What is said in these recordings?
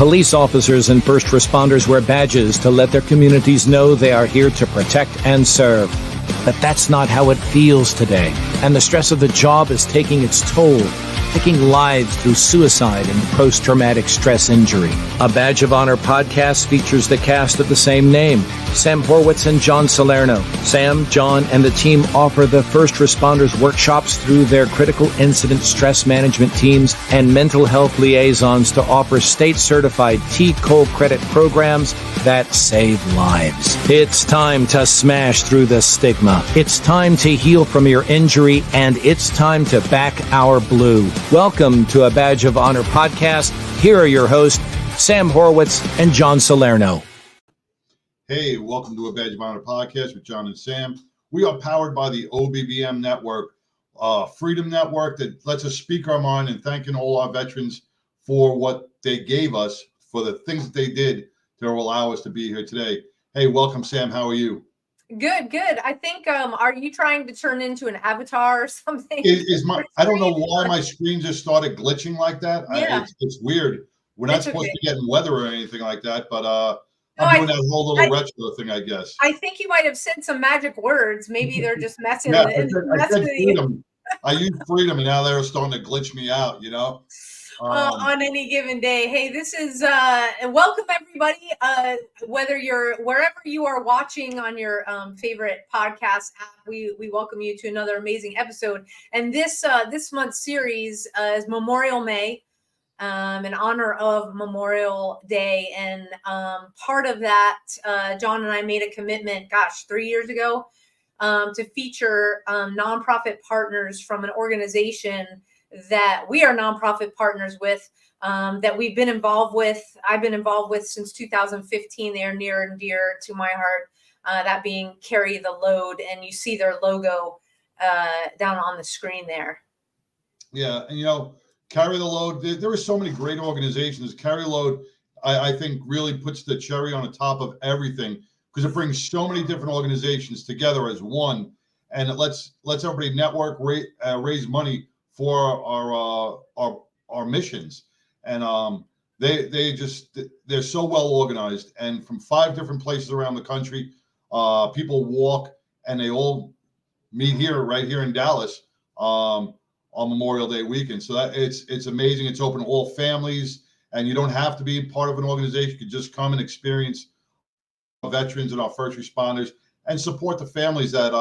Police officers and first responders wear badges to let their communities know they are here to protect and serve. But that's not how it feels today, and the stress of the job is taking its toll, taking lives through suicide and post-traumatic stress injury. A Badge of Honor podcast features the cast of the same name, Sam Horwitz and John Salerno. Sam, John, and the team offer the first responders workshops through their critical incident stress management teams and mental health liaisons to offer state-certified TCOL credit programs that save lives. It's time to smash through the stigma. It's time to heal from your injury, and it's time to back our blue. Welcome to a Badge of Honor podcast. Here are your hosts, Sam Horwitz and John Salerno. Hey, welcome to a Badge of Honor podcast with John and Sam. We are powered by the OBBM network, Freedom Network, that lets us speak our mind, and thanking all our veterans for what they gave us, for the things that they did to allow us to be here today. Hey, welcome, Sam. How are you? Good. I think, are you trying to turn into an avatar or something? I don't know why my screen just started glitching like that. Yeah. It's weird. We're not supposed to be getting weather or anything like that, but I'm doing that whole little retro thing, I guess. I think you might have said some magic words. Maybe they're just messing I with freedom. I use freedom, and now they're starting to glitch me out, you know? On any given day. Hey, this is welcome everybody. Whether you're wherever you are watching on your favorite podcast app, we welcome you to another amazing episode. And this month's series is Memorial May, in honor of Memorial Day. And part of that, John and I made a commitment, 3 years ago, to feature nonprofit partners from an organization that we are nonprofit partners with, that we've been involved with. I've been involved with since 2015. They are near and dear to my heart, that being Carry the Load. And you see their logo down on the screen there. Yeah, and Carry the Load, there are so many great organizations. Carry the Load, I think, really puts the cherry on the top of everything, because it brings so many different organizations together as one, and it lets everybody network, raise money for our missions. And they're so well organized, and from 5 different places around the country, people walk, and they all meet right here in Dallas on Memorial Day weekend. So that it's amazing. It's open to all families, and you don't have to be part of an organization. You can just come and experience our veterans and our first responders, and support the families that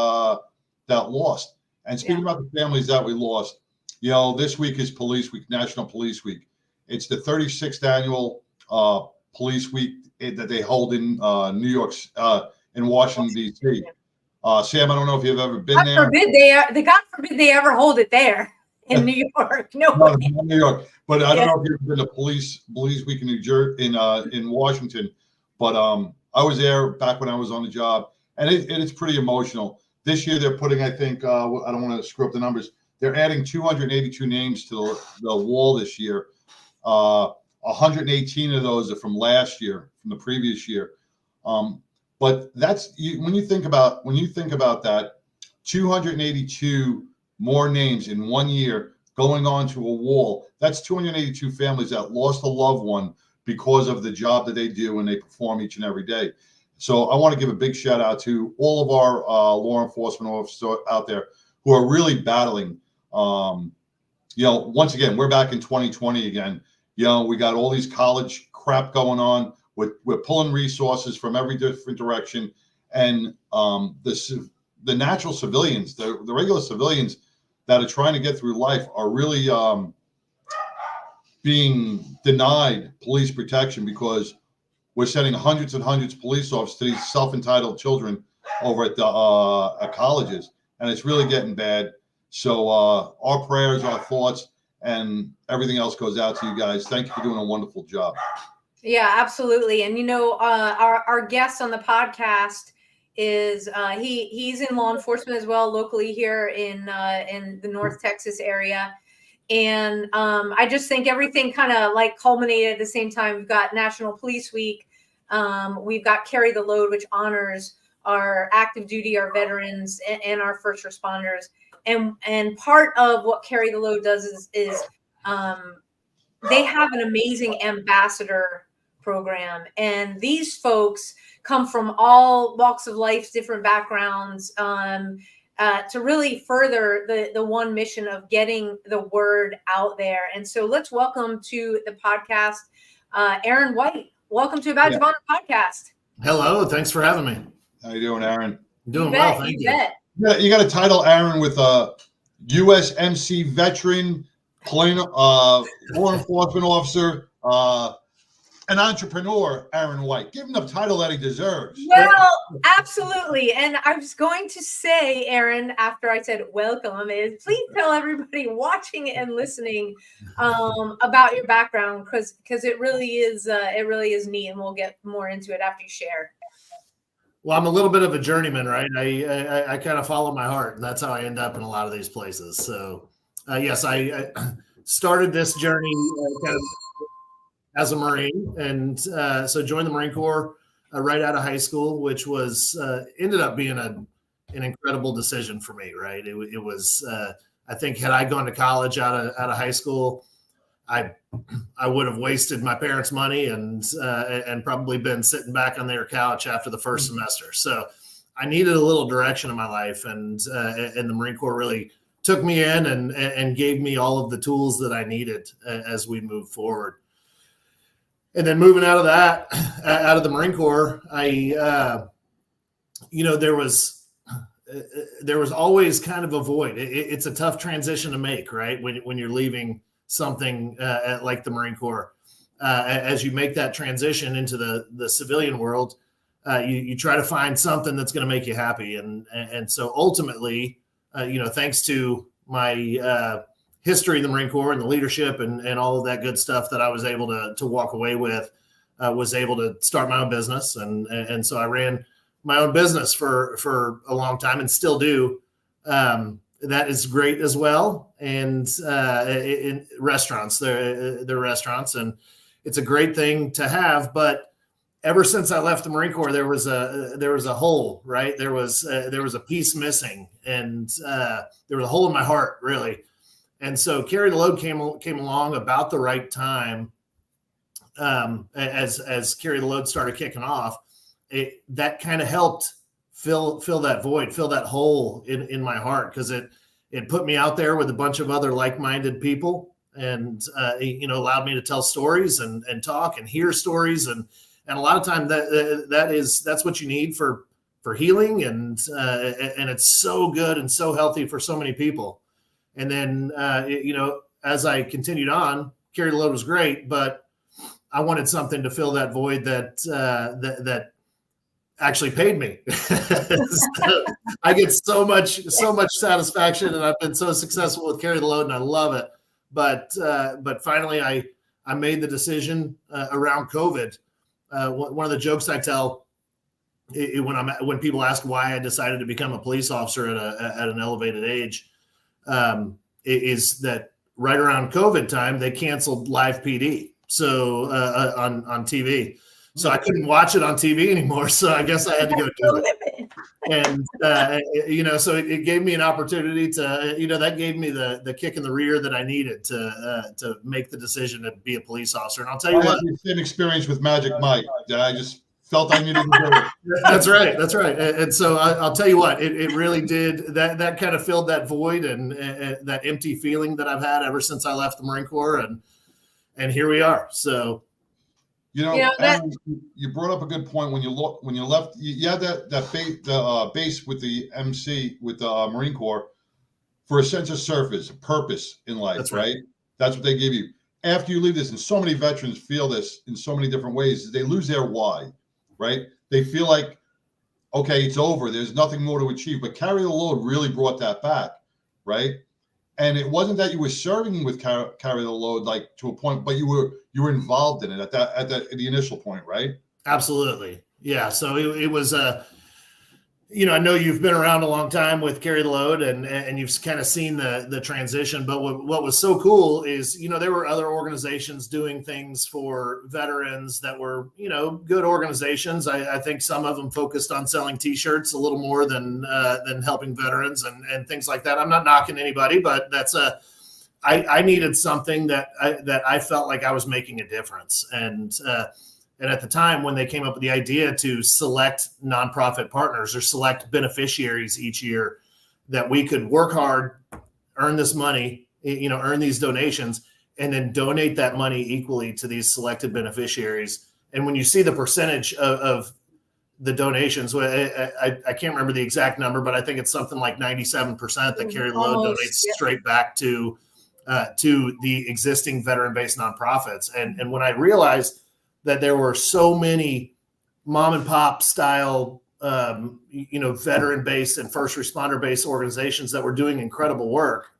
lost. And speaking about the families that we lost, this week is Police Week, National Police Week. It's the 36th annual Police Week that they hold in New York, in Washington, D.C. Sam, I don't know if you've ever been there. God forbid they ever hold it there in New York. No, not New York. But I don't know if you've ever been to Police Week in New Jersey, in Washington. But I was there back when I was on the job, and it's pretty emotional. This year they're putting, I think, I don't want to screw up the numbers, they're adding 282 names to the wall this year. 118 of those are from last year, from the previous year. But that's when you think about that, 282 more names in 1 year going onto a wall. That's 282 families that lost a loved one because of the job that they do and they perform each and every day. So I want to give a big shout out to all of our law enforcement officers out there who are really battling. Once again, we're back in 2020 again. We got all these college crap going on. We're pulling resources from every different direction, and the natural civilians, the regular civilians that are trying to get through life, are really being denied police protection, because we're sending hundreds and hundreds of police officers to these self-entitled children over at the colleges, and it's really getting bad. So our prayers, our thoughts, and everything else goes out to you guys. Thank you for doing a wonderful job. Yeah, absolutely. And our guest on the podcast is he's in law enforcement as well, locally here in the North Texas area. And I just think everything kind of like culminated at the same time. We've got National Police Week. We've got Carry the Load, which honors our active duty, our veterans, and our first responders. And part of what Carry the Load does is they have an amazing ambassador program. And these folks come from all walks of life, different backgrounds, to really further the one mission of getting the word out there. And so let's welcome to the podcast, Aaron White. Welcome to a Badge of Honor podcast. Hello, thanks for having me. How you doing, Aaron? Doing well, thank you. Yeah, you got a title, Aaron, with a USMC Veteran, law enforcement officer, an entrepreneur, Aaron White. Give him the title that he deserves. Well, absolutely. And I was going to say, Aaron, after I said welcome, is please tell everybody watching and listening about your background, because it really is neat, and we'll get more into it after you share. Well, I'm a little bit of a journeyman, right? I kind of follow my heart, and that's how I end up in a lot of these places. So, yes, I started this journey kind of as a Marine, and so joined the Marine Corps right out of high school, which was ended up being an incredible decision for me, right? It was I think had I gone to college out of high school, I would have wasted my parents' money and probably been sitting back on their couch after the first semester. So I needed a little direction in my life, and the Marine Corps really took me in and gave me all of the tools that I needed as we moved forward. And then moving out of the Marine Corps, there was always kind of a void. It's a tough transition to make, right? When you're leaving something like the Marine Corps, as you make that transition into the civilian world, you try to find something that's going to make you happy. And so ultimately, thanks to my history in the Marine Corps and the leadership and all of that good stuff that I was able to walk away with, was able to start my own business. And so I ran my own business for a long time and still do. That is great as well. And in restaurants, they're restaurants, and it's a great thing to have. But ever since I left the Marine Corps, there was a hole, right? There was a piece missing, and there was a hole in my heart, really. And so Carry the Load came along about the right time. As Carry the Load started kicking off, that kind of helped fill that void, fill that hole in my heart, because it put me out there with a bunch of other like-minded people, and allowed me to tell stories and talk and hear stories, and a lot of times that's what you need for healing, and it's so good and so healthy for so many people. And then as I continued on, Carry the Load was great, but I wanted something to fill that void that actually paid me. So I get so much satisfaction, and I've been so successful with Carry the Load, and I love it. But finally, I made the decision around COVID. One of the jokes I tell when people ask why I decided to become a police officer at an elevated age, is that right around COVID time they canceled live PD, so on TV. So I couldn't watch it on TV anymore. So I guess I had to go do it. And, so it gave me an opportunity to, that gave me the kick in the rear that I needed to make the decision to be a police officer. And I'll tell you what. I had the same experience with Magic Mike that I just felt I needed to do it. That's right. And so I'll tell you what, it really did. That kind of filled that void and that empty feeling that I've had ever since I left the Marine Corps. And here we are. So. Aaron, you brought up a good point when you left. You had that base with the MC with the Marine Corps for a sense of service, a purpose in life. That's right. That's what they give you. After you leave this, and so many veterans feel this in so many different ways, they lose their why, right? They feel like, okay, it's over. There's nothing more to achieve. But Carry the Load really brought that back, right? And it wasn't that you were serving with Carry the Load like to a point, but you were involved in it at the initial point, right? Absolutely, yeah. So it was I know you've been around a long time with Carry the Load, and you've kind of seen the transition. But what was so cool is there were other organizations doing things for veterans that were good organizations. I think some of them focused on selling T-shirts a little more than helping veterans and things like that. I'm not knocking anybody, but that's I needed something that I felt like I was making a difference, and And at the time when they came up with the idea to select nonprofit partners or select beneficiaries each year, that we could work hard, earn this money, earn these donations, and then donate that money equally to these selected beneficiaries. And when you see the percentage of the donations, I can't remember the exact number, but I think it's something like 97% that Carry the Load donates straight back to the existing veteran-based nonprofits. And when I realized that there were so many mom and pop style, veteran-based and first responder-based organizations that were doing incredible work,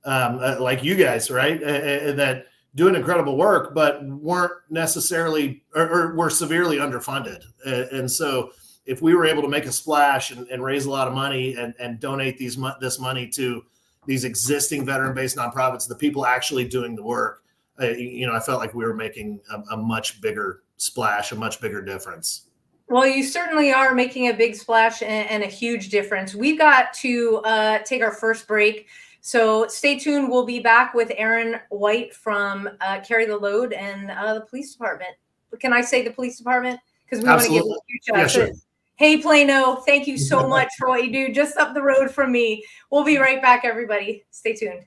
like you guys, right? That doing incredible work, but weren't necessarily or were severely underfunded. And so if we were able to make a splash and raise a lot of money and donate this money to these existing veteran-based nonprofits, the people actually doing the work, I felt like we were making a much bigger splash, a much bigger difference. Well, you certainly are making a big splash and a huge difference. We've got to take our first break. So stay tuned. We'll be back with Aaron White from Carry the Load and the police department. Can I say the police department? Because we want to give a huge shout out. Sure. Hey, Plano, thank you so much for what you do just up the road from me. We'll be right back, everybody. Stay tuned.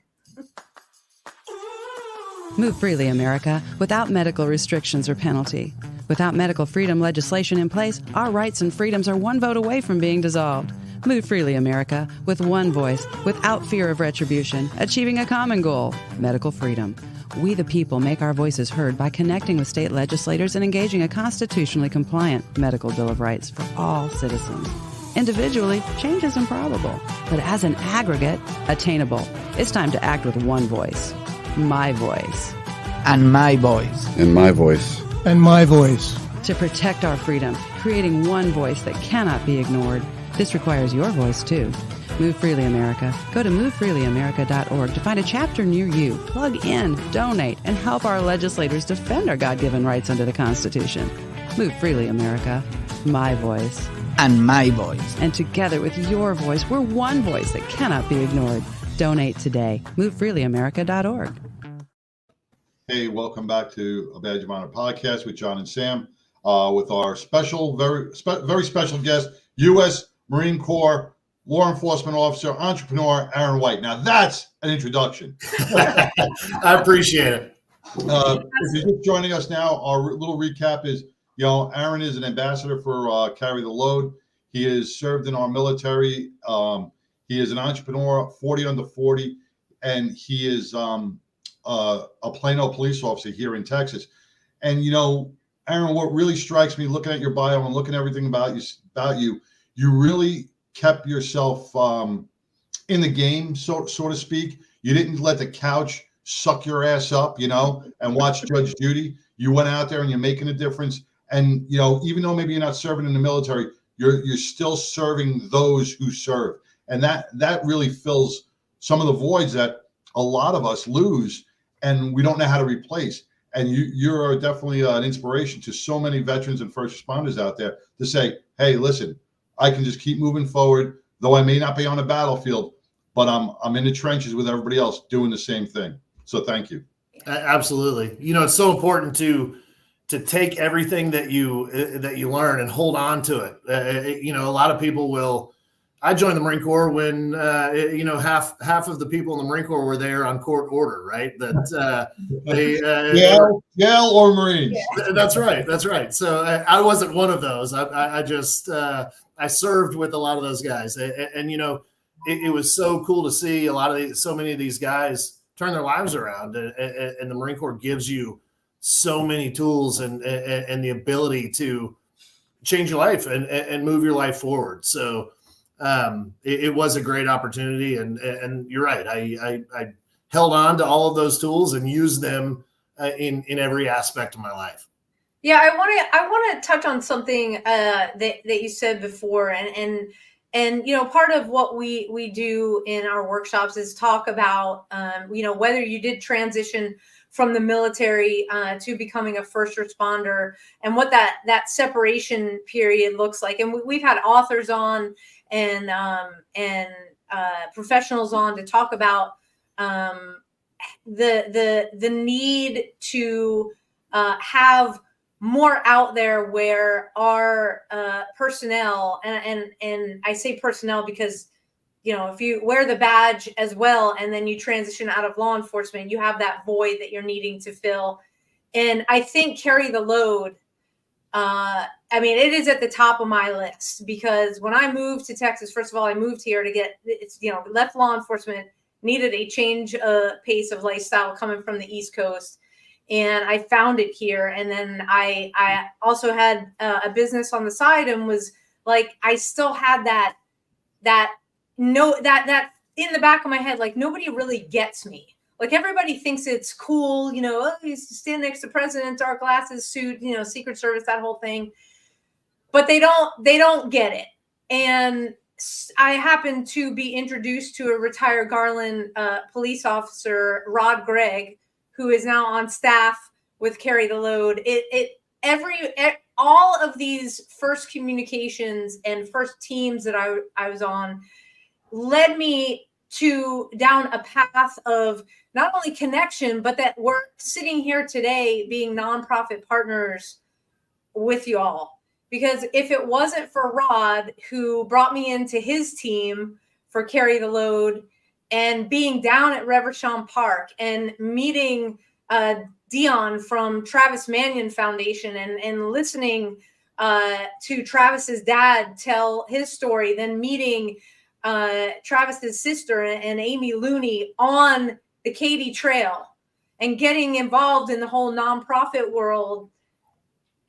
Move freely, America, without medical restrictions or penalty. Without medical freedom legislation in place, our rights and freedoms are one vote away from being dissolved. Move freely, America, with one voice, without fear of retribution, achieving a common goal, medical freedom. We the people make our voices heard by connecting with state legislators and engaging a constitutionally compliant medical Bill of Rights for all citizens. Individually, change is improbable, but as an aggregate, attainable. It's time to act with one voice. My voice. And my voice. And my voice. And my voice. To protect our freedom, creating one voice that cannot be ignored. This requires your voice, too. Move Freely America. Go to movefreelyamerica.org to find a chapter near you. Plug in, donate, and help our legislators defend our God-given rights under the Constitution. Move Freely America. My voice. And my voice. And together with your voice, we're one voice that cannot be ignored. Donate today. MoveFreelyAmerica.org. Hey, welcome back to A Badge of Honor podcast with John and Sam, with our special, very special guest, U.S. Marine Corps law enforcement officer, entrepreneur, Aaron White. Now that's an introduction. I appreciate it. If you're just joining us now, our little recap is, Aaron is an ambassador for Carry the Load. He has served in our military. He is an entrepreneur, 40 under 40, and he is a Plano police officer here in Texas. And, Aaron, what really strikes me looking at your bio and looking at everything about you, you really kept yourself in the game, so to speak. You didn't let the couch suck your ass up, and watch Judge Judy. You went out there and you're making a difference. And, even though maybe you're not serving in the military, you're still serving those who serve. And that really fills some of the voids that a lot of us lose and we don't know how to replace. And you're definitely an inspiration to so many veterans and first responders out there to say, hey, listen, I can just keep moving forward, though I may not be on a battlefield, but I'm in the trenches with everybody else doing the same thing. So thank you. Absolutely. It's so important to take everything that you learn and hold on to it. A lot of people will. I joined the Marine Corps when half of the people in the Marine Corps were there on court order, right? That Yale or Marines. That's right. So I wasn't one of those. I just I served with a lot of those guys, and it was so cool to see so many of these guys turn their lives around, and the Marine Corps gives you so many tools and the ability to change your life and move your life forward. So. It was a great opportunity, and you're right. I held on to all of those tools and used them in every aspect of my life. Yeah, I want to touch on something that you said before, and part of what we do in our workshops is talk about whether you did transition from the military to becoming a first responder and what that separation period looks like. And we've had authors on and professionals on to talk about the need to have more out there where our personnel, and I say personnel because, if you wear the badge as well and then you transition out of law enforcement, you have that void that you're needing to fill. And I think carry the load. It is at the top of my list, because when I moved to Texas, first of all, I moved here to left law enforcement, needed a change pace of lifestyle coming from the East Coast. And I found it here. And then I also had a business on the side, and was like, I still had that in the back of my head, like, nobody really gets me. Like, everybody thinks it's cool, you used to stand next to president, dark glasses, suit, Secret Service, that whole thing. But they don't get it. And I happened to be introduced to a retired Garland police officer, Rod Gregg, who is now on staff with Carry the Load. All of these first communications and first teams that I was on led me down a path of not only connection, but that we're sitting here today being nonprofit partners with you all. Because if it wasn't for Rod, who brought me into his team for Carry the Load, and being down at Reverchon Park and meeting Dion from Travis Manion Foundation and listening to Travis's dad tell his story, then meeting Travis's sister and Amy Looney on the Katy Trail, and getting involved in the whole nonprofit world,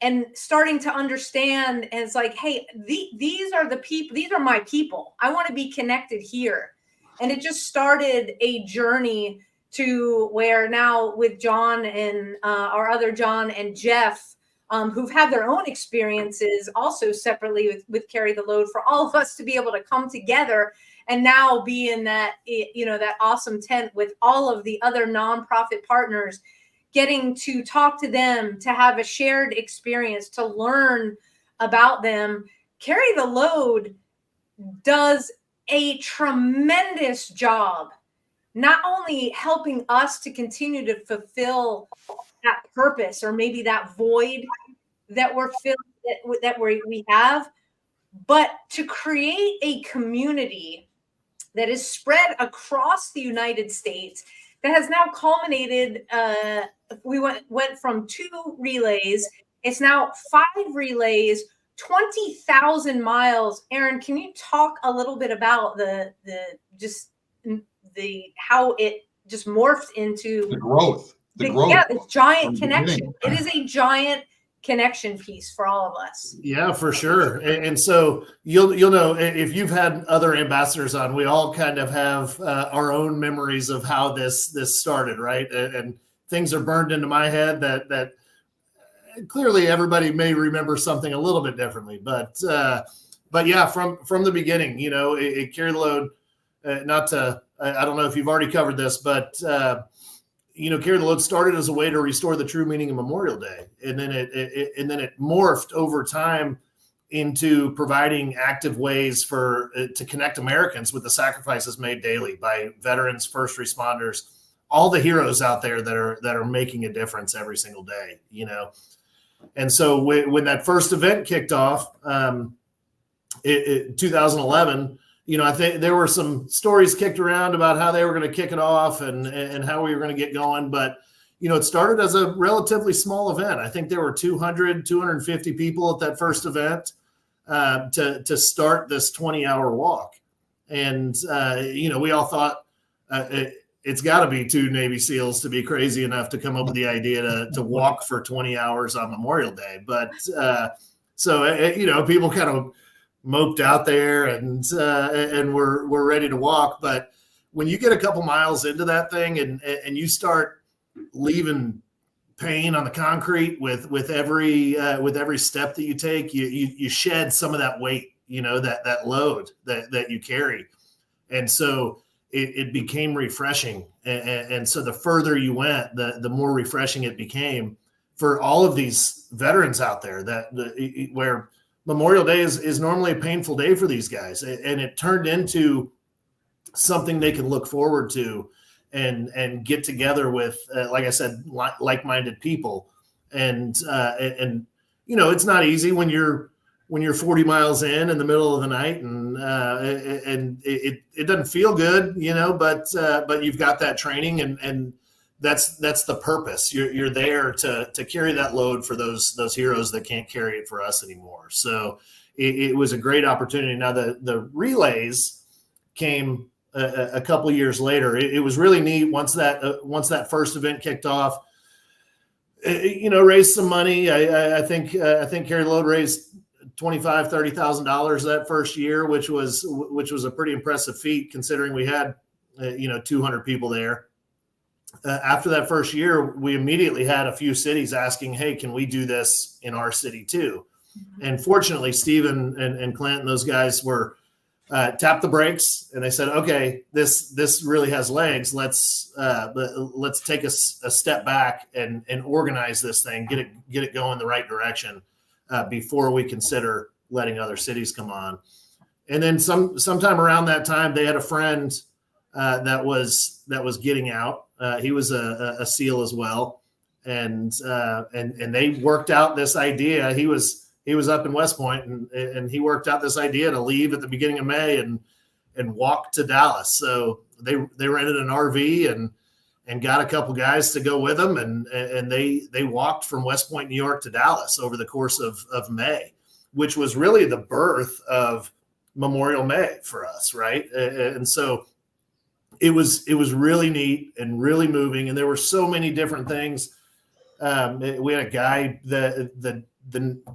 and starting to understand, and it's like, hey, these are the people, these are my people. I want to be connected here. And it just started a journey to where now, with John and our other John and Jeff, who've had their own experiences also separately with Carry the Load, for all of us to be able to come together and now be in that, that awesome tent with all of the other nonprofit partners, getting to talk to them, to have a shared experience, to learn about them. Carry the Load does a tremendous job, not only helping us to continue to fulfill that purpose, or maybe that void that we're filling, that we have, but to create a community that is spread across the United States, that has now culminated. We went from 2 relays. It's now 5 relays, 20,000 miles. Aaron, can you talk a little bit about how it just morphed into the growth? Yeah, this giant connection. It is a giant connection piece for all of us. Yeah, for sure. And so you'll know, if you've had other ambassadors on, we all kind of have our own memories of how this started, right? And things are burned into my head that clearly everybody may remember something a little bit differently, but yeah, from the beginning, it Carry the Load. I don't know if you've already covered this, but Carry the Load started as a way to restore the true meaning of Memorial Day, and then it morphed over time into providing active ways to connect Americans with the sacrifices made daily by veterans, first responders, all the heroes out there that are making a difference every single day. And so when that first event kicked off, 2011, I think there were some stories kicked around about how they were going to kick it off and how we were going to get going. But, it started as a relatively small event. I think there were 250 people at that first event to start this 20-hour walk. And, we all thought it's got to be 2 Navy SEALs to be crazy enough to come up with the idea to walk for 20 hours on Memorial Day. But people kind of moped out there and we're ready to walk. But when you get a couple miles into that thing and you start leaving pain on the concrete with every step that you take, you shed some of that weight, that load that you carry. And so it became refreshing. And so the further you went, the more refreshing it became for all of these veterans out there where Memorial Day is normally a painful day for these guys. And it turned into something they can look forward to and get together with, like I said, like-minded people And it's not easy when you're 40 miles in the middle of the night, and it doesn't feel good, but you've got that training, and that's the purpose. You're there to carry that load for those heroes that can't carry it for us anymore. So it was a great opportunity. Now the relays came a couple of years later. It was really neat once that first event kicked off. Raised some money. I think Carry the Load raised $25,000-$30,000 that first year, which was a pretty impressive feat considering we had 200 people there. After that first year, we immediately had a few cities asking, "Hey, can we do this in our city too?" And fortunately, Steven and Clint and those guys were tapped the brakes, and they said, "Okay, this really has legs. Let's take a step back and organize this thing, get it going the right direction before we consider letting other cities come on." And then sometime around that time, they had a friend that was getting out. He was a SEAL as well, and they worked out this idea. He was up in West Point, and he worked out this idea to leave at the beginning of May and walk to Dallas. So they rented an RV and got a couple guys to go with them, and they walked from West Point, New York to Dallas over the course of May, which was really the birth of Memorial May for us, right? And so it was really neat and really moving, and there were so many different things. We had a guy the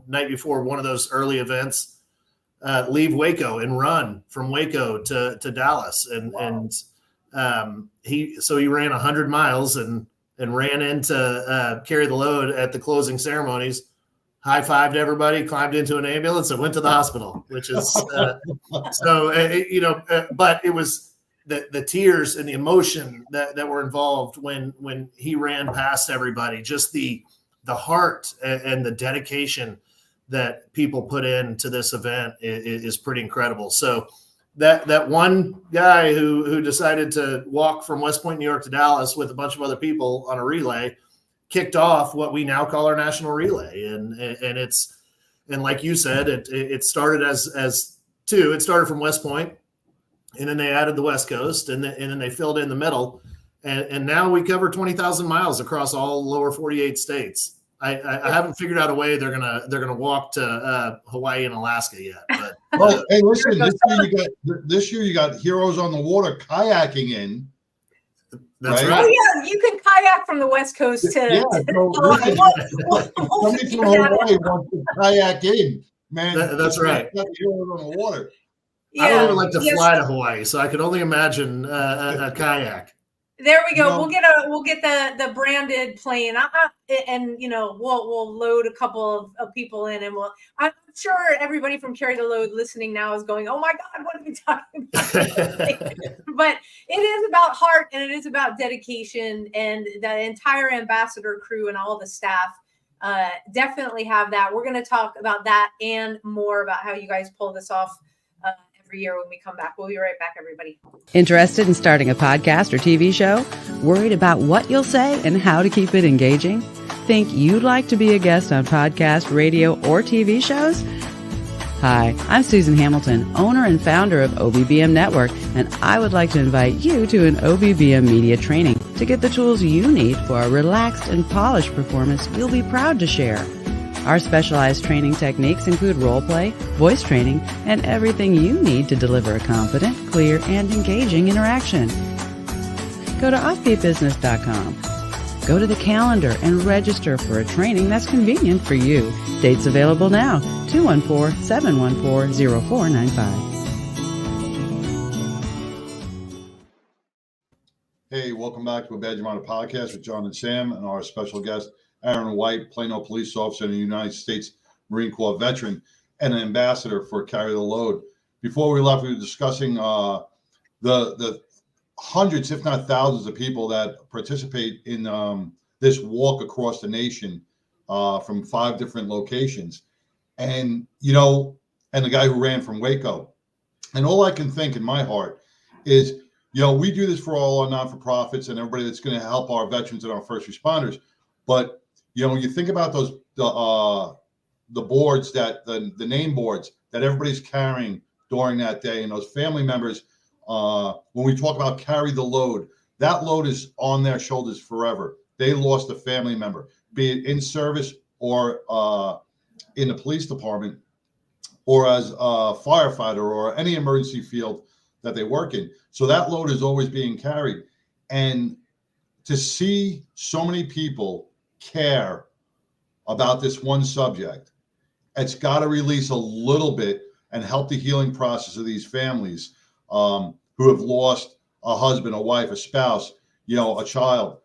night before one of those early events leave Waco and run from Waco to Dallas, and he ran 100 miles and ran into Carry the Load at the closing ceremonies, high-fived everybody, climbed into an ambulance, and went to the hospital, which is but it was the tears and the emotion that were involved when he ran past everybody, just the heart and the dedication that people put into this event is pretty incredible. So that one guy who decided to walk from West Point, New York to Dallas with a bunch of other people on a relay kicked off what we now call our national relay. And like you said, it started as two. It started from West Point, and then they added the West Coast, and then they filled in the middle. And now we cover 20,000 miles across all lower 48 states. I haven't figured out a way they're gonna walk to Hawaii and Alaska yet. But well, hey, listen, this year you got Heroes on the Water kayaking in. That's right. right. Oh yeah, you can kayak from the West Coast to. Somebody from Hawaii wants to kayak in, man. That's right. Heroes on the Water. Yeah. I don't even like to fly to Hawaii, so I can only imagine a kayak. There we go. We'll get the branded plane, and we'll load a couple of people in, and I'm sure everybody from Carry the Load listening now is going, "Oh my God, what are we talking about?" But it is about heart, and it is about dedication, and the entire ambassador crew and all the staff definitely have that. We're going to talk about that and more about how you guys pull this off year when we come back. We'll be right back, everybody. Interested in starting a podcast or TV show? Worried about what you'll say and how to keep it engaging? Think you'd like to be a guest on podcast, radio, or TV shows? Hi, I'm Susan Hamilton, owner and founder of OBBM Network, and I would like to invite you to an OBBM media training to get the tools you need for a relaxed and polished performance you'll be proud to share. Our specialized training techniques include role play, voice training, and everything you need to deliver a confident, clear, and engaging interaction. Go to offbeatbusiness.com. Go to the calendar and register for a training that's convenient for you. Dates available now, 214-714-0495. Hey, welcome back to a Badge of Honor podcast with John and Sam and our special guest, Aaron White, Plano police officer and a United States Marine Corps veteran and an ambassador for Carry the Load. Before we left, we were discussing the hundreds, if not thousands, of people that participate in this walk across the nation from 5 different locations. And, and the guy who ran from Waco. And all I can think in my heart is, we do this for all our non-for-profits and everybody that's going to help our veterans and our first responders. But when you think about those the boards that the name boards that everybody's carrying during that day, and those family members, when we talk about carry the load, that load is on their shoulders forever. They lost a family member, be it in service or in the police department, or as a firefighter or any emergency field that they work in. So that load is always being carried. And to see so many people care about this one subject, it's got to release a little bit and help the healing process of these families who have lost a husband, a wife, a spouse, a child.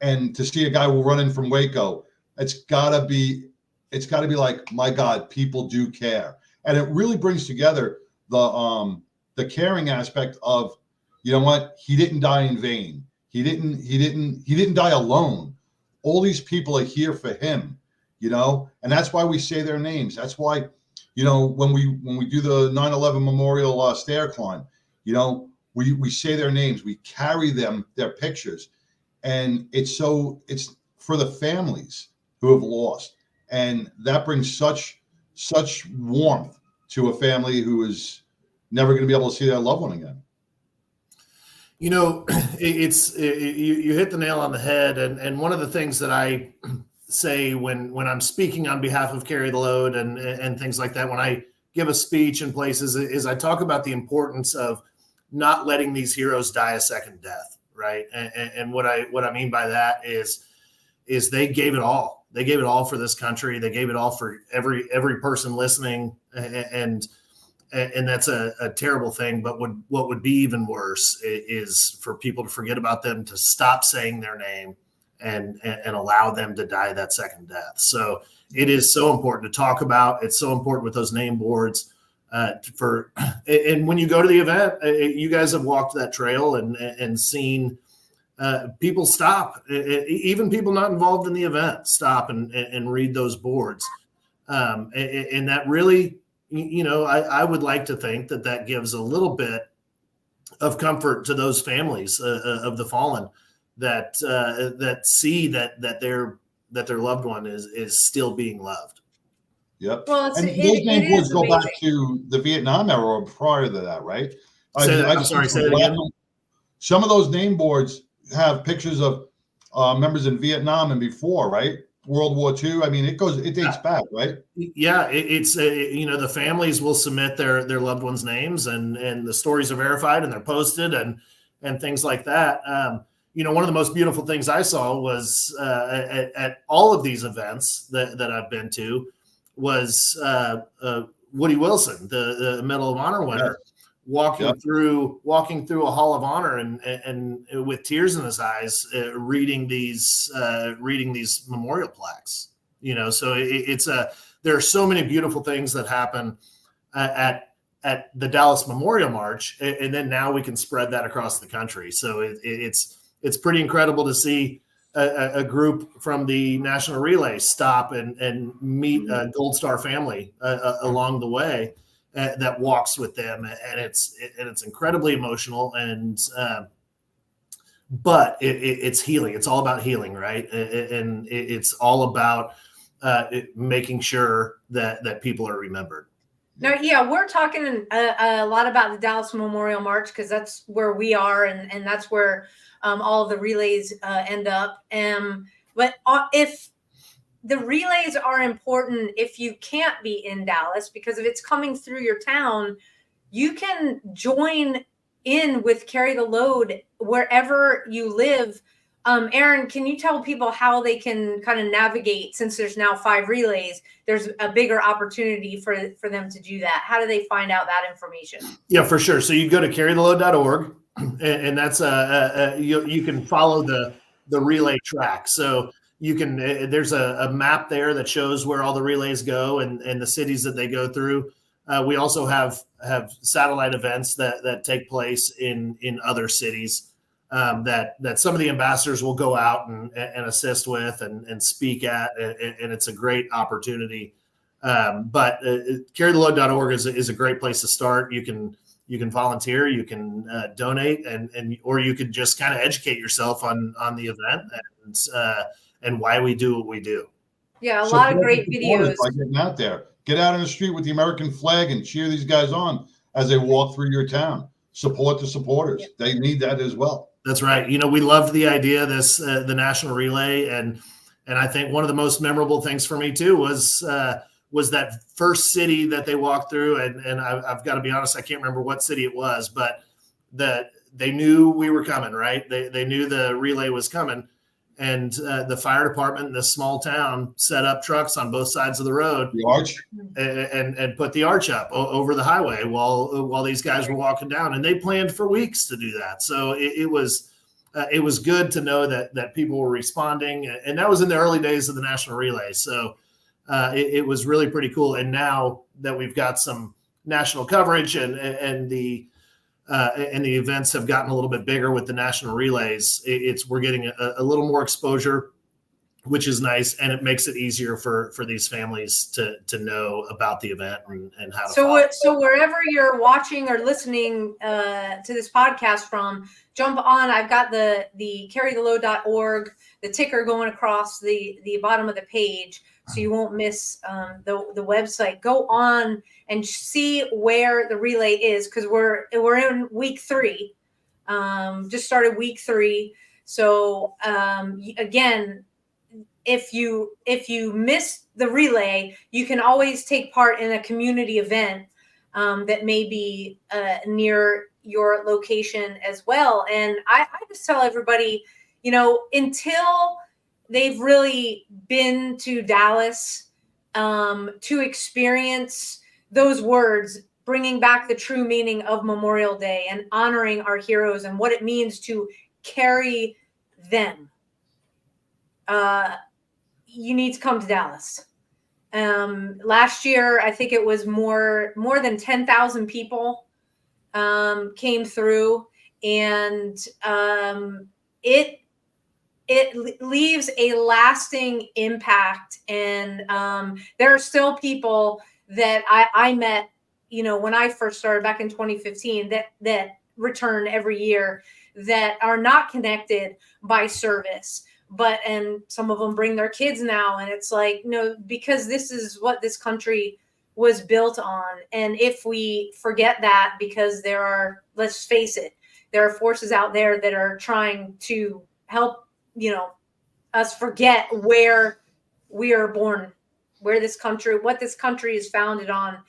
And to see a guy who run in from Waco, it's gotta be like, my God, people do care. And it really brings together the caring aspect of, you know what, he didn't die in vain. He didn't die alone. All these people are here for him, and that's why we say their names. That's why, when we do the 9/11 memorial stair climb, we say their names, we carry their pictures, and it's for the families who have lost, and that brings such warmth to a family who is never going to be able to see their loved one again. You hit the nail on the head, and one of the things that I say when I'm speaking on behalf of Carry the Load and things like that, when I give a speech in places, is I talk about the importance of not letting these heroes die a second death, right? And what I mean by that is they gave it all. They gave it all for this country. They gave it all for every person listening, and that's a terrible thing. But what would be even worse is for people to forget about them, to stop saying their name, and allow them to die that second death. So it is so important to talk about. It's so important with those name boards. And when you go to the event, you guys have walked that trail and seen people stop, even people not involved in the event, stop and read those boards. And that really, I would like to think that gives a little bit of comfort to those families of the fallen that see that their loved one is still being loved. Yep. Well, and those name boards go back to the Vietnam era or prior to that, right? Say that again. Some of those name boards have pictures of members in Vietnam and before, right? World War II. I mean, it dates back, right? Yeah, it's the families will submit their loved ones' names, and the stories are verified and they're posted and things like that. One of the most beautiful things I saw was at all of these events that I've been to was Woody Wilson, the Medal of Honor winner, walking through a Hall of Honor and with tears in his eyes, reading these memorial plaques. So there are so many beautiful things that happen at the Dallas Memorial March, and then now we can spread that across the country. So it's pretty incredible to see a group from the National Relay stop and meet a Gold Star family along the way that walks with them, and it's incredibly emotional. And but it's healing. It's all about healing, right? And it's all about making sure that people are remembered. No, yeah, we're talking a lot about the Dallas Memorial March because that's where we are, and that's where all of the relays end up. But if the relays are important, if you can't be in Dallas, because if it's coming through your town, you can join in with Carry the Load wherever you live. Aaron, can you tell people how they can kind of navigate, since there's now 5 relays, there's a bigger opportunity for them to do that? How do they find out that information? Yeah, for sure. So you go to carrytheload.org, and that's you can follow the relay track. So you can there's a map there that shows where all the relays go and the cities that they go through. We also have satellite events that take place in other cities. That some of the ambassadors will go out and assist with and speak at, and it's a great opportunity. But carrytheload.org is a great place to start. You can volunteer, you can donate, or you could just kind of educate yourself on the event and why we do what we do. Yeah, a lot of great Supporters videos. by getting out there. Get out on the street with the American flag and cheer these guys on as they walk through your town. Support the supporters. Yep. They need that as well. That's right. You know, we loved the idea of this, the national relay, and I think one of the most memorable things for me too was that first city that they walked through, and I've got to be honest, I can't remember what city it was, but that they knew we were coming, right? They knew the relay was coming, and the fire department in this small town set up trucks on both sides of the road, The arch. and put the arch up over the highway while these guys were walking down, and they planned for weeks to do that. So it was good to know that people were responding, and that was in the early days of the national relay. So it was really pretty cool. And now that we've got some national coverage and the events have gotten a little bit bigger with the national relays, we're getting a little more exposure, which is nice, and it makes it easier for these families to know about the event and how to follow. So wherever you're watching or listening to this podcast from, jump on. I've got the carrytheload.org, the ticker going across the bottom of the page, so you won't miss the website. Go on and see where the relay is, because we're in week 3. Just started week 3. So again, if you miss the relay, you can always take part in a community event that may be near your location as well. And I just tell everybody, until they've really been to Dallas to experience those words, bringing back the true meaning of Memorial Day and honoring our heroes and what it means to carry them, you need to come to Dallas. Last year, I think it was more than 10,000 people came through, and it leaves a lasting impact. And there are still people that I met, when I first started back in 2015, that return every year, that are not connected by service. And some of them bring their kids now, and it's like, no, because this is what this country was built on. And if we forget that, because let's face it, there are forces out there that are trying to help, us forget where we are born, what this country is founded on.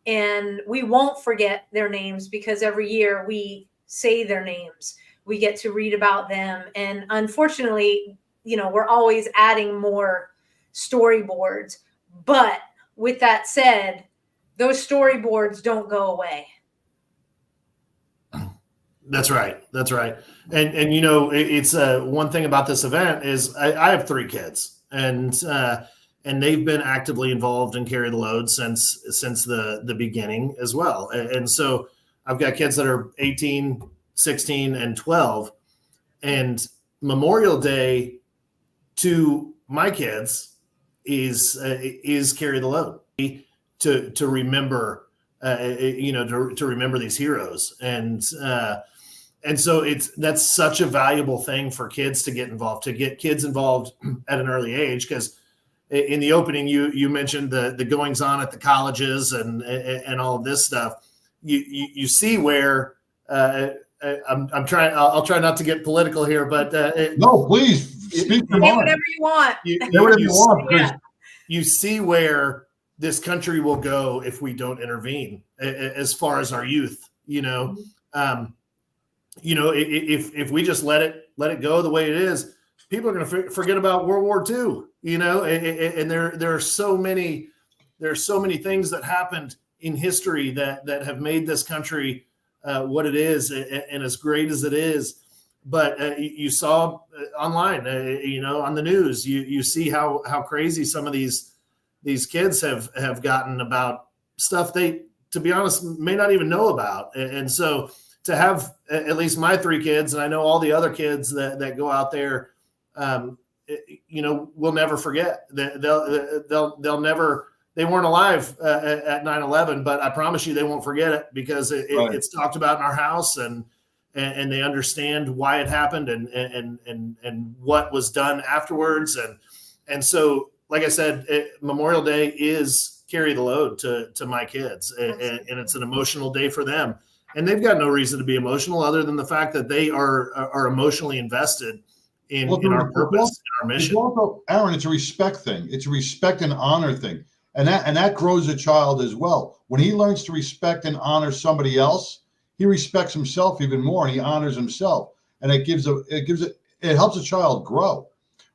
And we won't forget their names, because every year we say their names, we get to read about them. And unfortunately, we're always adding more storyboards. But with that said, those storyboards don't go away. That's right. And it's one thing about this event is I have 3 kids, and they've been actively involved in Carry the Load since the beginning as well. And so I've got kids that are 18, 16, and 12, and Memorial Day to my kids is Carry the Load, to remember, to remember these heroes. And so that's such a valuable thing for kids to get kids involved at an early age. Because in the opening, you mentioned the goings on at the colleges and all of this stuff. You see where I'll try not to get political here, but no, please speak your mind. Whatever you want. Whatever you want. Yeah. You see where this country will go if we don't intervene, as far as our youth. If we just let it go the way it is, people are going to forget about World War II. And there are so many things that happened in history that have made this country what it is and as great as it is. But you saw online, on the news, you see how crazy some of these kids have gotten about stuff they, to be honest, may not even know about. And so to have at least my 3 kids, and I know all the other kids that go out there, we'll never forget. They'll never. They weren't alive at 9/11, but I promise you they won't forget it, because it's talked about in our house, and and they understand why it happened and what was done afterwards. And so, like I said, Memorial Day is carry the load to my kids, and it's an emotional day for them. And they've got no reason to be emotional other than the fact that they are emotionally invested in our purpose, in our mission. Also, Aaron, it's a respect thing. It's a respect and honor thing. And that grows a child as well. When he learns to respect and honor somebody else, he respects himself even more, and he honors himself. And it helps a child grow.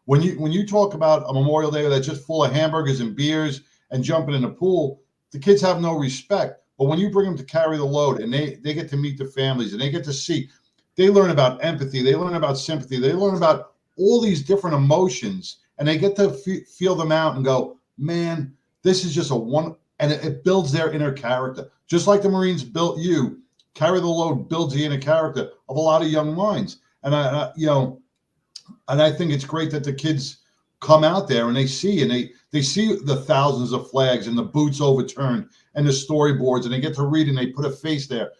When you talk about a Memorial Day that's just full of hamburgers and beers and jumping in the pool, the kids have no respect. But when you bring them to carry the load, and they get to meet the families, and they get to see, they learn about empathy, they learn about sympathy, they learn about all these different emotions, and they get to feel them out and go, man, this is just and it builds their inner character. Just like the Marines built you, carry the load builds the inner character of a lot of young minds. And I think it's great that the kids come out there and they see the thousands of flags and the boots overturned and the storyboards, and they get to read and they put a face there.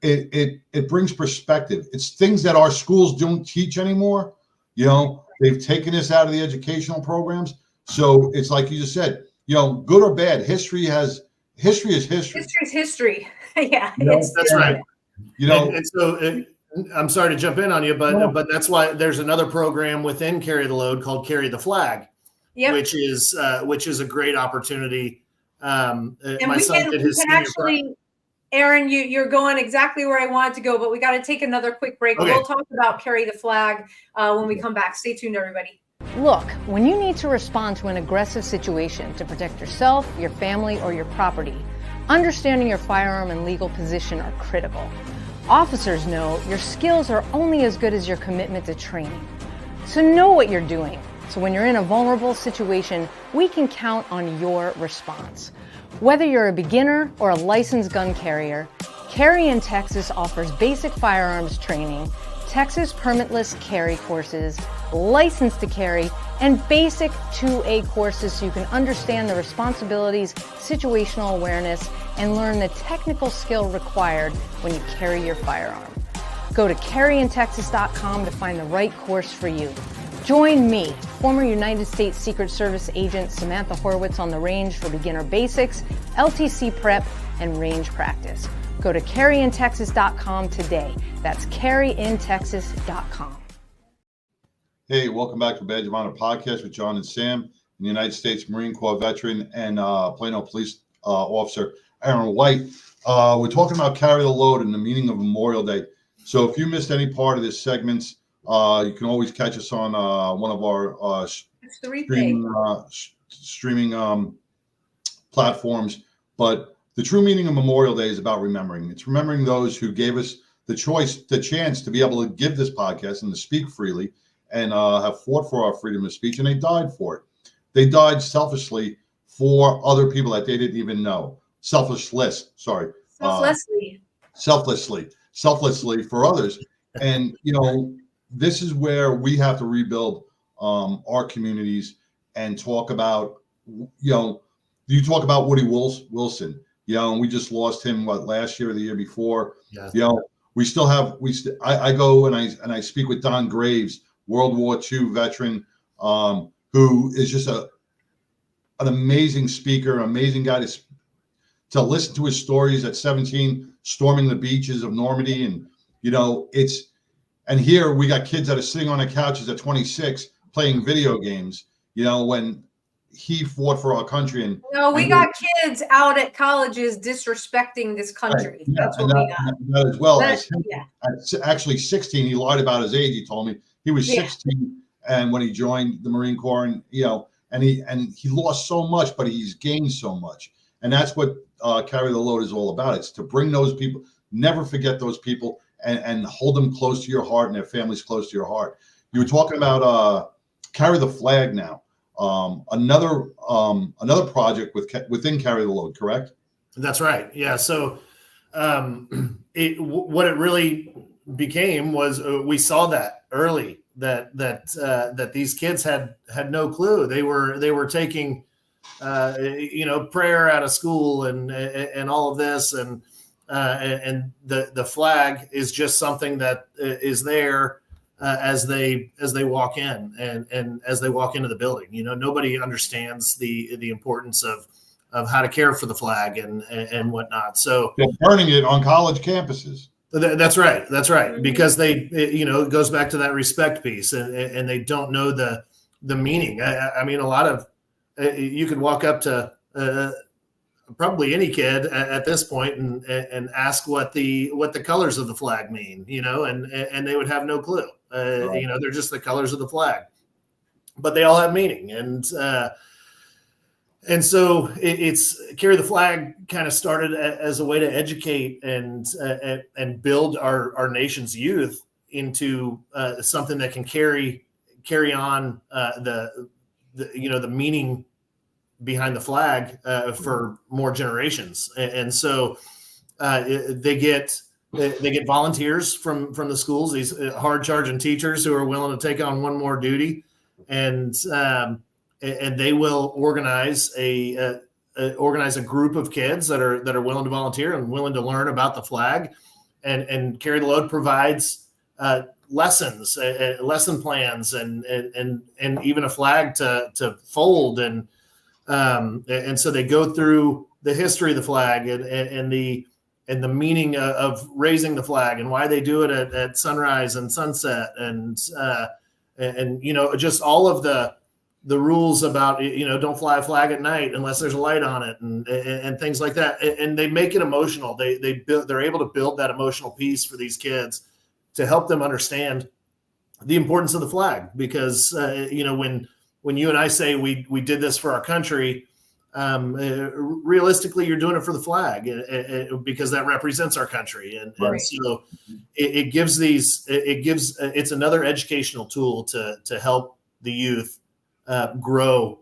It brings perspective. It's things that our schools don't teach anymore. They've taken this out of the educational programs. So it's like you just said, good or bad, history is history. History is history. Yeah, that's right. And so I'm sorry to jump in on you, but that's why there's another program within Carry the Load called Carry the Flag, which is a great opportunity. And my son did his senior. Aaron, you're going exactly where I wanted to go, but we got to take another quick break. Okay. We'll talk about Carry the Flag when we come back. Stay tuned, everybody. Look, when you need to respond to an aggressive situation to protect yourself, your family, or your property, understanding your firearm and legal position are critical. Officers know your skills are only as good as your commitment to training. So know what you're doing. So when you're in a vulnerable situation, we can count on your response. Whether you're a beginner or a licensed gun carrier, Carry in Texas offers basic firearms training, Texas permitless carry courses, license to carry, and basic 2A courses so you can understand the responsibilities, situational awareness, and learn the technical skill required when you carry your firearm. Go to carryintexas.com to find the right course for you. Join me, former United States Secret Service agent Samantha Horwitz, on the range for beginner basics, LTC prep, and range practice. Go to carryintexas.com today. That's carryintexas.com. Hey, welcome back to Badge of Honor podcast with John and Sam, the United States Marine Corps veteran and Plano Police Officer Aaron White. We're talking about Carry the Load and the meaning of Memorial Day. So if you missed any part of this segment, you can always catch us on one of our streaming platforms. But the true meaning of Memorial Day is about remembering. It's remembering those who gave us the chance to be able to give this podcast and to speak freely and have fought for our freedom of speech, and they died for it. They died selfishly for other people that they didn't even know. Selflessly for others. And, this is where we have to rebuild our communities and talk about, you talk about Woody Wilson, and we just lost him, last year or the year before. Yeah. We still have, I go and I speak with Don Graves, World War II veteran, who is just an amazing speaker, amazing guy to listen to his stories at 17, storming the beaches of Normandy. And, and here we got kids that are sitting on their couches at 26 playing video games, when he fought for our country. And we got kids out at colleges disrespecting this country. Right. That's what we got. That as well. Actually 16, he lied about his age. He told me he was 16 and when he joined the Marine Corps, and he lost so much, but he's gained so much. And that's what Carry the Load is all about. It's to bring those people, never forget those people, and hold them close to your heart and their families close to your heart. You were talking about Carry the Flag now. Another project within Carry the Load, correct? That's right. Yeah. So what it really became was we saw that early that these kids had no clue. They were taking prayer out of school and all of this, and and the flag is just something that is there as they walk in and as they walk into the building. Nobody understands the importance of how to care for the flag and whatnot. So they're burning it on college campuses. That's right. Because it goes back to that respect piece, and they don't know the meaning. I mean, a lot of you could walk up to probably any kid at this point and ask what the colors of the flag mean, and they would have no clue. Right. They're just the colors of the flag, but they all have meaning. And so it's Carry the Flag kind of started as a way to educate and build our nation's youth into something that can carry on the meaning behind the flag for more generations. And so they get volunteers from the schools, these hard charging teachers who are willing to take on one more duty, and they will organize a group of kids that are willing to volunteer and willing to learn about the flag, and Carry the Load provides lessons, lesson plans, and even a flag to fold, and so they go through the history of the flag and the meaning of raising the flag and why they do it at sunrise and sunset, and just all of the rules about, don't fly a flag at night unless there's a light on it, and things like that. And they make it emotional. They're able to build that emotional piece for these kids to help them understand the importance of the flag. Because, when you and I say we did this for our country, realistically, you're doing it for the flag, because that represents our country. And so it's another educational tool to help the youth grow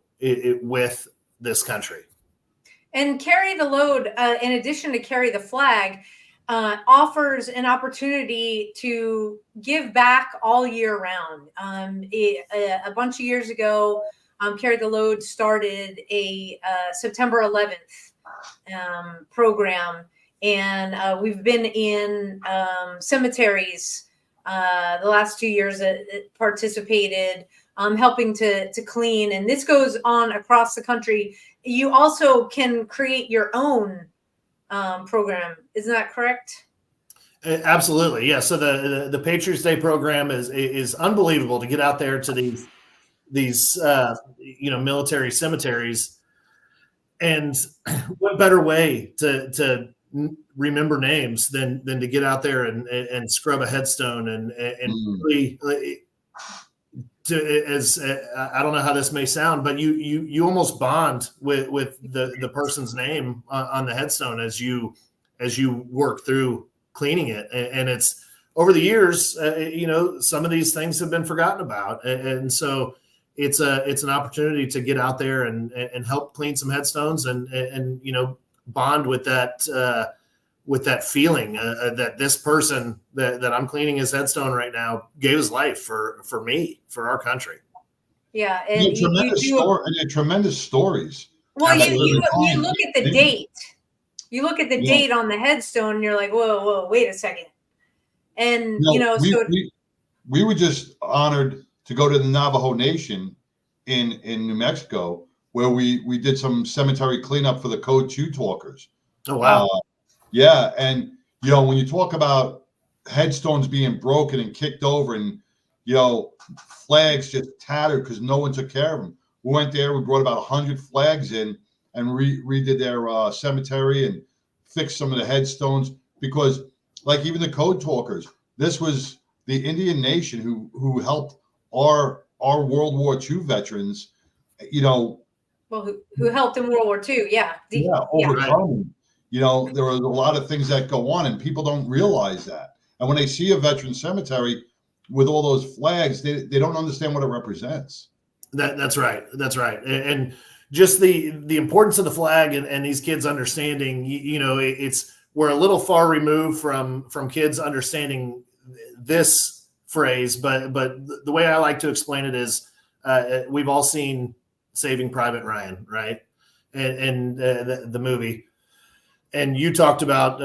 with this country. And Carry the Load, in addition to Carry the Flag, offers an opportunity to give back all year round. A bunch of years ago, Carry the Load started a September 11th program, and we've been in cemeteries the last 2 years that participated, helping to clean. And this goes on across the country. You also can create your own program. Isn't that correct? Absolutely. Yeah. So the Patriots Day program is unbelievable to get out there to these military cemeteries. And what better way to remember names than to get out there and scrub a headstone and really, I don't know how this may sound, but you almost bond with the person's name on the headstone as you work through cleaning it. And it's over the years, some of these things have been forgotten about. And so it's an opportunity to get out there and help clean some headstones and bond with that feeling that this person that I'm cleaning his headstone right now gave his life for me, for our country. Yeah. And tremendous stories. Well, you look at the date. You look at the date on the headstone and you're like, whoa, wait a second. And, we were just honored to go to the Navajo Nation in New Mexico, where we did some cemetery cleanup for the Code 2 talkers. Oh, wow. Yeah. And, when you talk about headstones being broken and kicked over and, flags just tattered because no one took care of them. We went there, we brought about 100 flags in and redid their cemetery and fixed some of the headstones, because like even the Code talkers, this was the Indian nation who helped our World War II veterans, Well, who helped in World War II. Yeah. Overcome. There was a lot of things that go on and people don't realize that. And when they see a veteran cemetery with all those flags, they don't understand what it represents. That's right. And just the importance of the flag and these kids understanding, we're a little far removed from kids understanding this phrase, but the way I like to explain it is we've all seen Saving Private Ryan, right? And the movie. and you talked about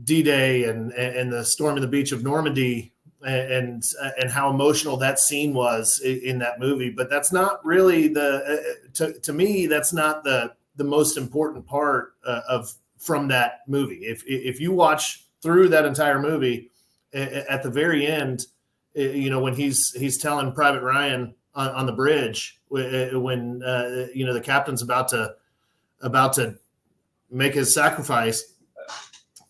D-Day and the storming the beach of Normandy and how emotional that scene was in that movie. But that's not really to me, that's not the most important part from that movie. If you watch through that entire movie, at the very end, when he's telling Private Ryan on the bridge, when the captain's about to make his sacrifice,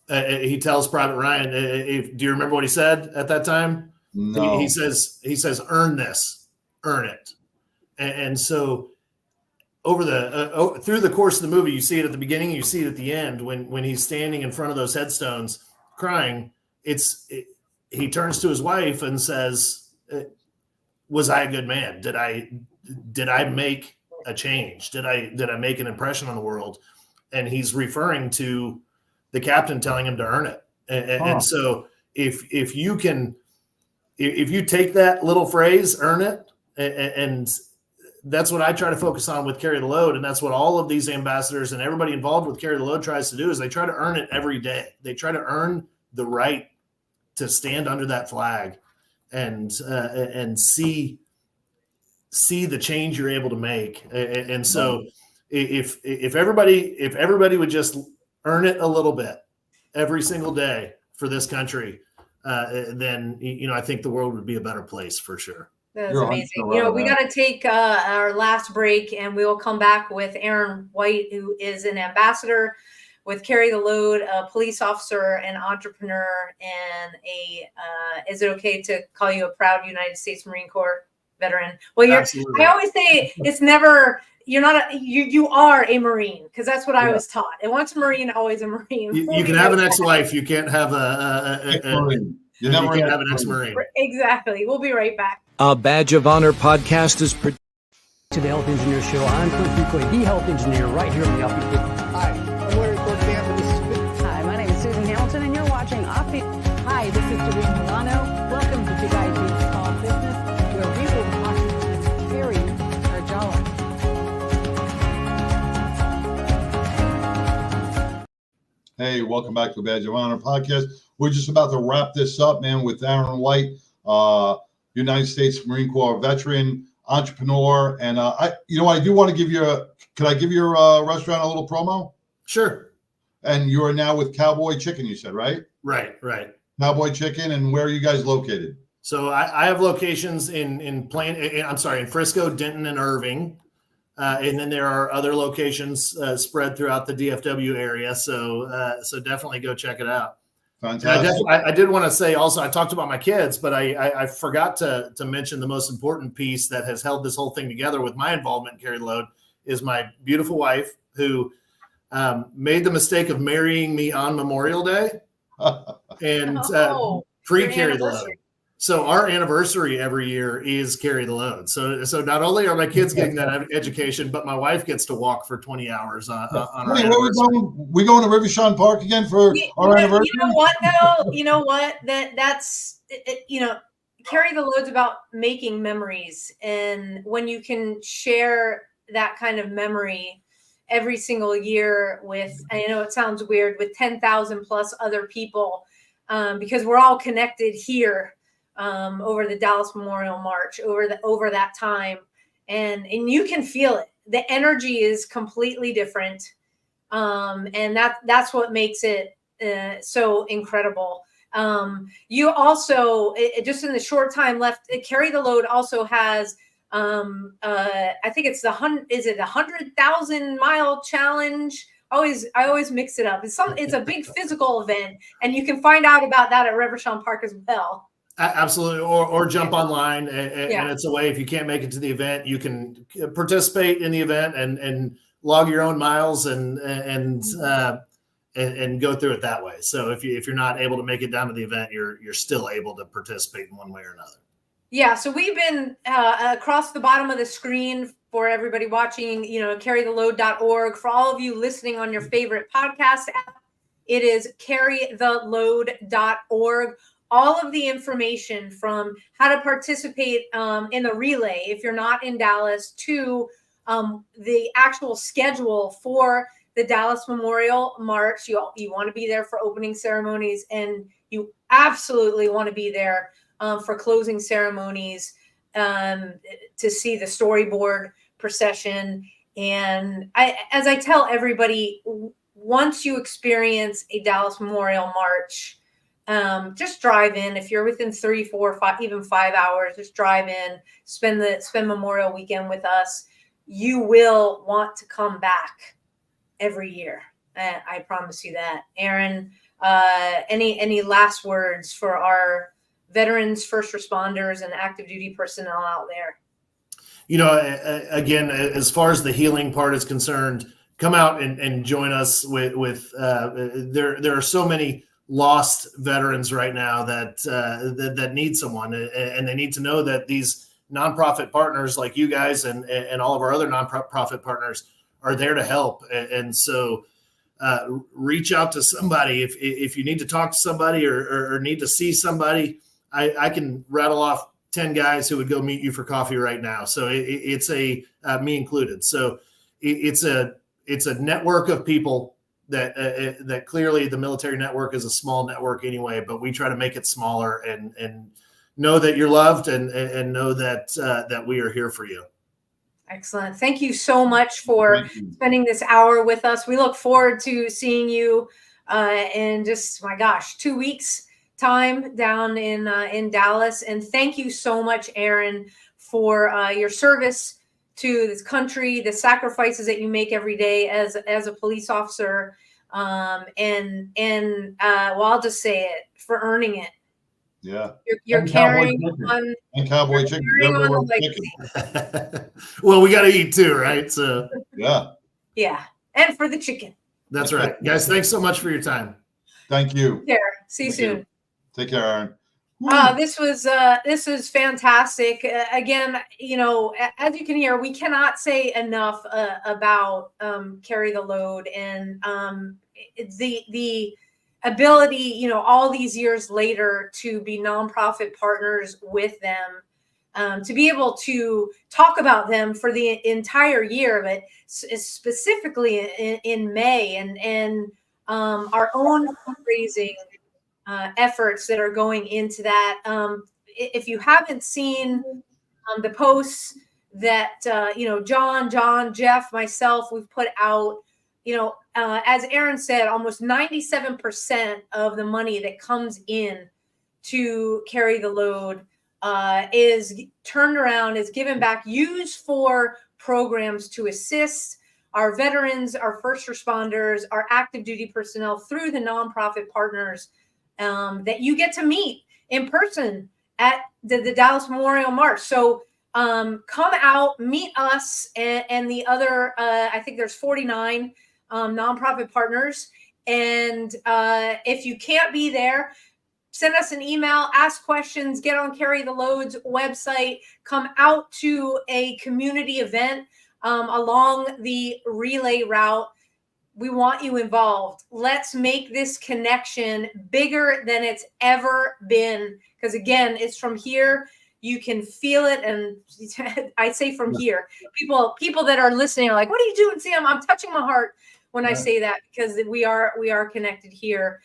he tells Private Ryan, do you remember what he said at that time? No. He says, earn this, earn it. And so over through the course of the movie, you see it at the beginning, you see it at the end, when he's standing in front of those headstones crying, he turns to his wife and says, was I a good man? Did I make a change? Did I make an impression on the world? And he's referring to the captain telling him to earn it. And so if you take that little phrase, earn it, and that's what I try to focus on with Carry the Load. And that's what all of these ambassadors and everybody involved with Carry the Load tries to do, is they try to earn it every day. They try to earn the right to stand under that flag and see the change you're able to make. And so if everybody would just earn it a little bit every single day for this country, then I think the world would be a better place for sure. That's amazing. We got to take our last break, and we will come back with Aaron White, who is an ambassador with Carry the Load, a police officer, an entrepreneur, and is it okay to call you a proud United States Marine Corps veteran? Well, I always say it's never. You're not you are a Marine, because that's what I was taught. And once a Marine, always a Marine. You can have an ex-wife. You can't have you can't have an ex-Marine. Exactly. We'll be right back. A Badge of Honor podcast is produced. To the Health Engineer Show. I'm Cliff Ducoy, the Health Engineer, right here on the Offbeat. Hi, I'm Larry Cortana. Hi, my name is Susan Hamilton, and you're watching Offbeat. Hi, this is Doreen Milano. Welcome to Big Ideas Small Business, where we will talk to Carrie Arjala. Hey, welcome back to the Badge of Honor podcast. We're just about to wrap this up, man, with Aaron White, United States Marine Corps veteran, entrepreneur, and I do want to give you could I give your restaurant a little promo? Sure. And you are now with Cowboy Chicken, you said, right? Right. Cowboy Chicken, and where are you guys located? So I have locations in Frisco, Denton, and Irving. And then there are other locations spread throughout the DFW area. So definitely go check it out. Fantastic. I did want to say also, I talked about my kids, but I forgot to mention the most important piece that has held this whole thing together with my involvement in Carry the Load is my beautiful wife, who made the mistake of marrying me on Memorial Day and pre-Carry the Load. So our anniversary every year is Carry the Load. So not only are my kids getting that education, but my wife gets to walk for 20 hours on our anniversary. We going to River Sean Park again for our anniversary? You know what, though? You know what? That's Carry the Load's about making memories. And when you can share that kind of memory every single year with, I know it sounds weird, with 10,000 plus other people, because we're all connected here. Over the Dallas Memorial March, over that time, and you can feel it. The energy is completely different, and that's what makes it so incredible. You also, just in the short time left, Carry the Load also has, I think it's the 100,000 mile challenge. I always mix it up. It's a big physical event, and you can find out about that at River Sean Park as well. Absolutely, or jump online, and it's a way. If you can't make it to the event, you can participate in the event and log your own miles and go through it that way. So if you're not able to make it down to the event, you're still able to participate in one way or another. Yeah, so we've been across the bottom of the screen for everybody watching. carrytheload.org. For all of you listening on your favorite podcast app, it is carrytheload.org. All of the information from how to participate in the relay, if you're not in Dallas, to the actual schedule for the Dallas Memorial March. You want to be there for opening ceremonies, and you absolutely want to be there for closing ceremonies, to see the storyboard procession. And as I tell everybody, once you experience a Dallas Memorial March, just drive in. If you're within 3, 4, 5, even 5 hours, just drive in, spend Memorial Weekend with us. You will want to come back every year. I promise you that. Aaron, any last words for our veterans, first responders, and active duty personnel out there? Again, as far as the healing part is concerned, come out and join us with there are so many lost veterans right now that need someone, and they need to know that these nonprofit partners like you guys and all of our other nonprofit partners are there to help. And so reach out to somebody if you need to talk to somebody or need to see somebody. I can rattle off 10 guys who would go meet you for coffee right now. So it's me included. So it's a network of people that clearly the military network is a small network anyway, but we try to make it smaller and know that you're loved and know that we are here for you. Excellent. Thank you so much for spending this hour with us. We look forward to seeing you in just, my gosh, 2 weeks time down in Dallas. And thank you so much, Aaron, for your service to this country, the sacrifices that you make every day as a police officer. Well, I'll just say it, for earning it. Yeah. You're carrying on. And Cowboy Chicken. Well, we got to eat too, right? So yeah. Yeah. And for the chicken. That's right. Guys, thanks so much for your time. Thank you. Take care. See you soon. Take care, Aaron. This was fantastic. Again, as you can hear, we cannot say enough about Carry the Load and the ability, all these years later, to be nonprofit partners with them, to be able to talk about them for the entire year, but specifically in May, and our own fundraising efforts that are going into that. If you haven't seen the posts that John, Jeff, myself, we've put out, as Aaron said, almost 97% of the money that comes in to Carry the Load is turned around, is given back, used for programs to assist our veterans, our first responders, our active duty personnel through the nonprofit partners that you get to meet in person at the Dallas Memorial March. So come out, meet us and the other, I think there's 49 nonprofit partners. And if you can't be there, send us an email, ask questions, get on Carry the Load's website, come out to a community event along the relay route. We want you involved. Let's make this connection bigger than it's ever been. Because again, it's from here. You can feel it. And I say from here, people that are listening are like, what are you doing, Sam? I'm touching my heart when I say that, because we are connected here.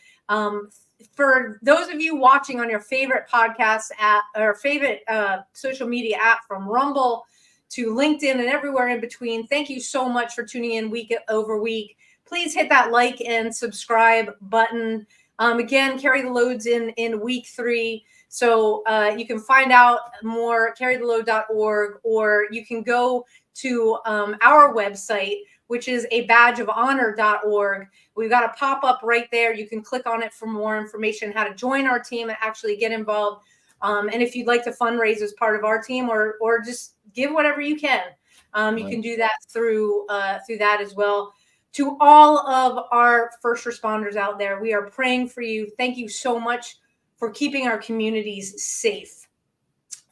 For those of you watching on your favorite podcast app or favorite social media app, from Rumble to LinkedIn and everywhere in between, thank you so much for tuning in week over week. Please hit that like and subscribe button. Again, Carry the Load's in week 3. So you can find out more, carrytheload.org, or you can go to our website, which is abadgeofhonor.org. We've got a pop-up right there. You can click on it for more information, how to join our team and actually get involved. And if you'd like to fundraise as part of our team, or just give whatever you can, you can do that through that as well. To all of our first responders out there, we are praying for you. Thank you so much for keeping our communities safe.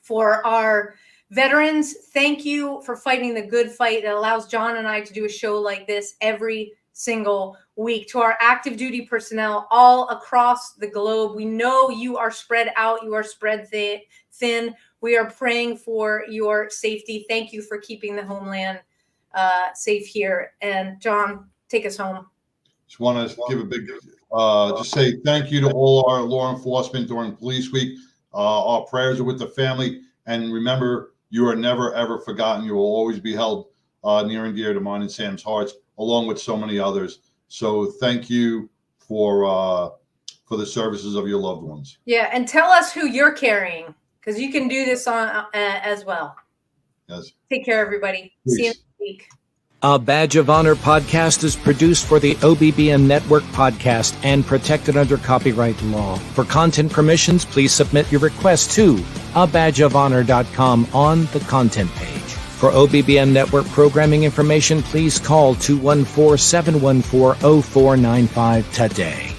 For our veterans, thank you for fighting the good fight that allows John and I to do a show like this every single week. To our active duty personnel all across the globe, we know you are spread out, you are spread thin. We are praying for your safety. Thank you for keeping the homeland safe here. And John, take us home. Just want to give a big, just say thank you to all our law enforcement during Police Week. Our prayers are with the family. And remember, you are never, ever forgotten. You will always be held near and dear to mine and Sam's hearts, along with so many others. So thank you for the services of your loved ones. Yeah, and tell us who you're carrying, because you can do this on as well. Yes. Take care, everybody. Peace. See you next week. A Badge of Honor podcast is produced for the OBBM Network podcast and protected under copyright law. For content permissions, please submit your request to abadgeofhonor.com on the content page. For OBBM Network programming information, please call 214-714-0495 today.